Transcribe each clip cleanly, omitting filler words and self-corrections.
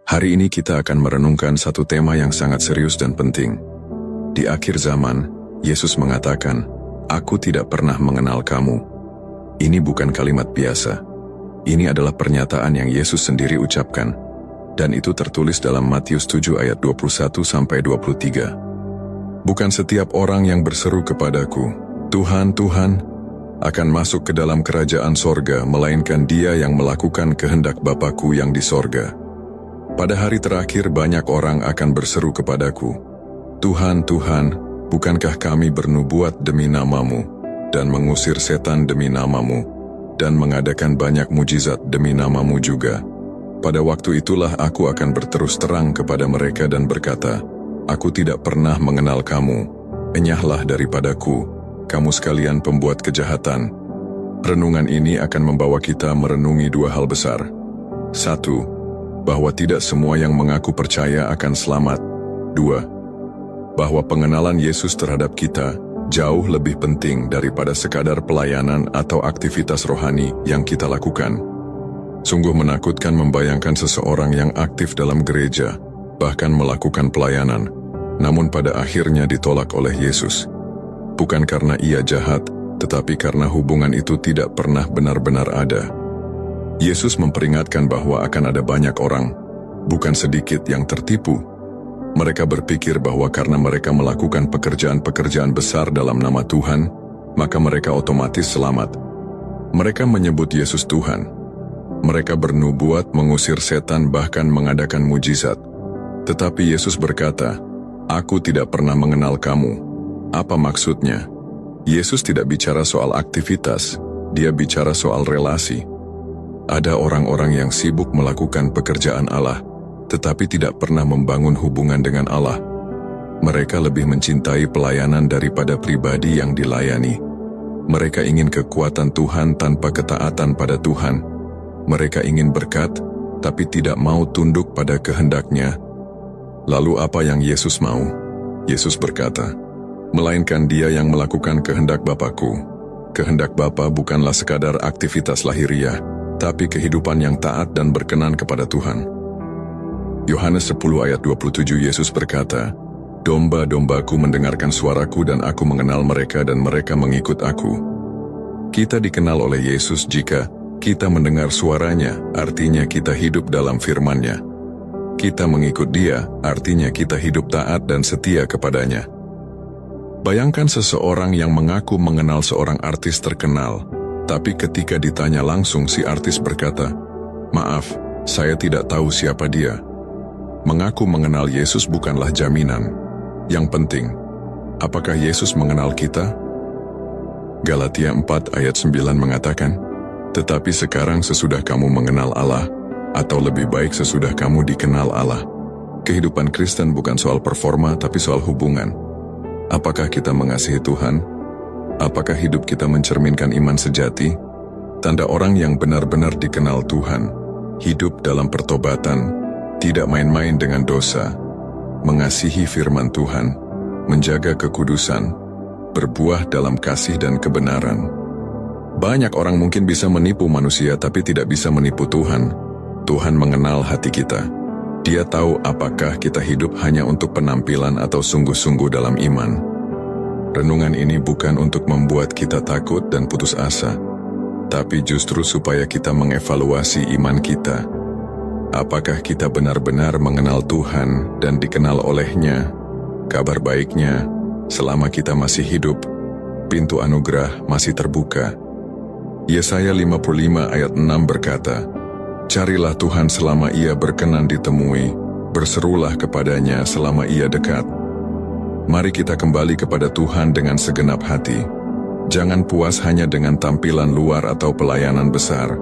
Hari ini kita akan merenungkan satu tema yang sangat serius dan penting. Di akhir zaman, Yesus mengatakan, "Aku tidak pernah mengenal kamu." Ini bukan kalimat biasa. Ini adalah pernyataan yang Yesus sendiri ucapkan, dan itu tertulis dalam Matius 7 ayat 21-23. Bukan setiap orang yang berseru kepadaku, "Tuhan, Tuhan," akan masuk ke dalam kerajaan sorga, melainkan dia yang melakukan kehendak Bapa-Ku yang di sorga. Pada hari terakhir banyak orang akan berseru kepadaku, "Tuhan, Tuhan, bukankah kami bernubuat demi nama-Mu, dan mengusir setan demi nama-Mu, dan mengadakan banyak mujizat demi nama-Mu juga?" Pada waktu itulah aku akan berterus terang kepada mereka dan berkata, "Aku tidak pernah mengenal kamu, enyahlah daripadaku, kamu sekalian pembuat kejahatan." Renungan ini akan membawa kita merenungi dua hal besar. Satu, bahwa tidak semua yang mengaku percaya akan selamat. Dua, bahwa pengenalan Yesus terhadap kita jauh lebih penting daripada sekadar pelayanan atau aktivitas rohani yang kita lakukan. Sungguh menakutkan membayangkan seseorang yang aktif dalam gereja, bahkan melakukan pelayanan, namun pada akhirnya ditolak oleh Yesus. Bukan karena ia jahat, tetapi karena hubungan itu tidak pernah benar-benar ada. Yesus memperingatkan bahwa akan ada banyak orang, bukan sedikit, yang tertipu. Mereka berpikir bahwa karena mereka melakukan pekerjaan-pekerjaan besar dalam nama Tuhan, maka mereka otomatis selamat. Mereka menyebut Yesus Tuhan. Mereka bernubuat, mengusir setan, bahkan mengadakan mujizat. Tetapi Yesus berkata, "Aku tidak pernah mengenal kamu." Apa maksudnya? Yesus tidak bicara soal aktivitas, dia bicara soal relasi. Ada orang-orang yang sibuk melakukan pekerjaan Allah, tetapi tidak pernah membangun hubungan dengan Allah. Mereka lebih mencintai pelayanan daripada pribadi yang dilayani. Mereka ingin kekuatan Tuhan tanpa ketaatan pada Tuhan. Mereka ingin berkat, tapi tidak mau tunduk pada kehendak-Nya. Lalu apa yang Yesus mau? Yesus berkata, "Melainkan dia yang melakukan kehendak Bapa-Ku." Kehendak Bapa bukanlah sekadar aktivitas lahiriah, tapi kehidupan yang taat dan berkenan kepada Tuhan. Yohanes 10 ayat 27 Yesus berkata, "Domba-dombaku mendengarkan suaraku dan aku mengenal mereka dan mereka mengikut aku." Kita dikenal oleh Yesus jika kita mendengar suaranya, artinya kita hidup dalam firman-Nya. Kita mengikut Dia, artinya kita hidup taat dan setia kepadanya. Bayangkan seseorang yang mengaku mengenal seorang artis terkenal, tapi ketika ditanya langsung si artis berkata, "Maaf, saya tidak tahu siapa dia." Mengaku mengenal Yesus bukanlah jaminan. Yang penting, apakah Yesus mengenal kita? Galatia 4 ayat 9 mengatakan, "Tetapi sekarang sesudah kamu mengenal Allah, atau lebih baik sesudah kamu dikenal Allah." Kehidupan Kristen bukan soal performa, tapi soal hubungan. Apakah kita mengasihi Tuhan? Apakah hidup kita mencerminkan iman sejati? Tanda orang yang benar-benar dikenal Tuhan, hidup dalam pertobatan, tidak main-main dengan dosa, mengasihi firman Tuhan, menjaga kekudusan, berbuah dalam kasih dan kebenaran. Banyak orang mungkin bisa menipu manusia tapi tidak bisa menipu Tuhan. Tuhan mengenal hati kita. Dia tahu apakah kita hidup hanya untuk penampilan atau sungguh-sungguh dalam iman. Renungan ini bukan untuk membuat kita takut dan putus asa, tapi justru supaya kita mengevaluasi iman kita. Apakah kita benar-benar mengenal Tuhan dan dikenal oleh-Nya? Kabar baiknya, selama kita masih hidup, pintu anugerah masih terbuka. Yesaya 55 ayat 6 berkata, "Carilah Tuhan selama Ia berkenan ditemui, berserulah kepadanya selama Ia dekat." Mari kita kembali kepada Tuhan dengan segenap hati. Jangan puas hanya dengan tampilan luar atau pelayanan besar.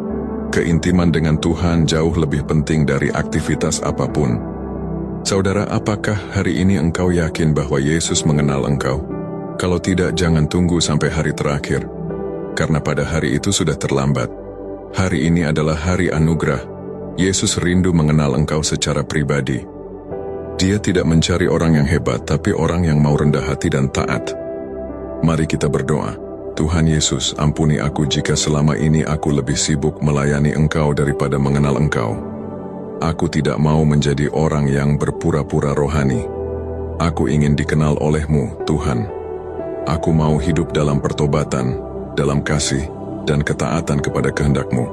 Keintiman dengan Tuhan jauh lebih penting dari aktivitas apapun. Saudara, apakah hari ini engkau yakin bahwa Yesus mengenal engkau? Kalau tidak, jangan tunggu sampai hari terakhir, karena pada hari itu sudah terlambat. Hari ini adalah hari anugerah. Yesus rindu mengenal engkau secara pribadi. Dia tidak mencari orang yang hebat, tapi orang yang mau rendah hati dan taat. Mari kita berdoa. Tuhan Yesus, ampuni aku jika selama ini aku lebih sibuk melayani Engkau daripada mengenal Engkau. Aku tidak mau menjadi orang yang berpura-pura rohani. Aku ingin dikenal oleh-Mu, Tuhan. Aku mau hidup dalam pertobatan, dalam kasih, dan ketaatan kepada kehendak-Mu.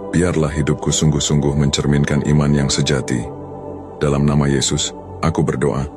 Biarlah hidupku sungguh-sungguh mencerminkan iman yang sejati. Dalam nama Yesus, aku berdoa.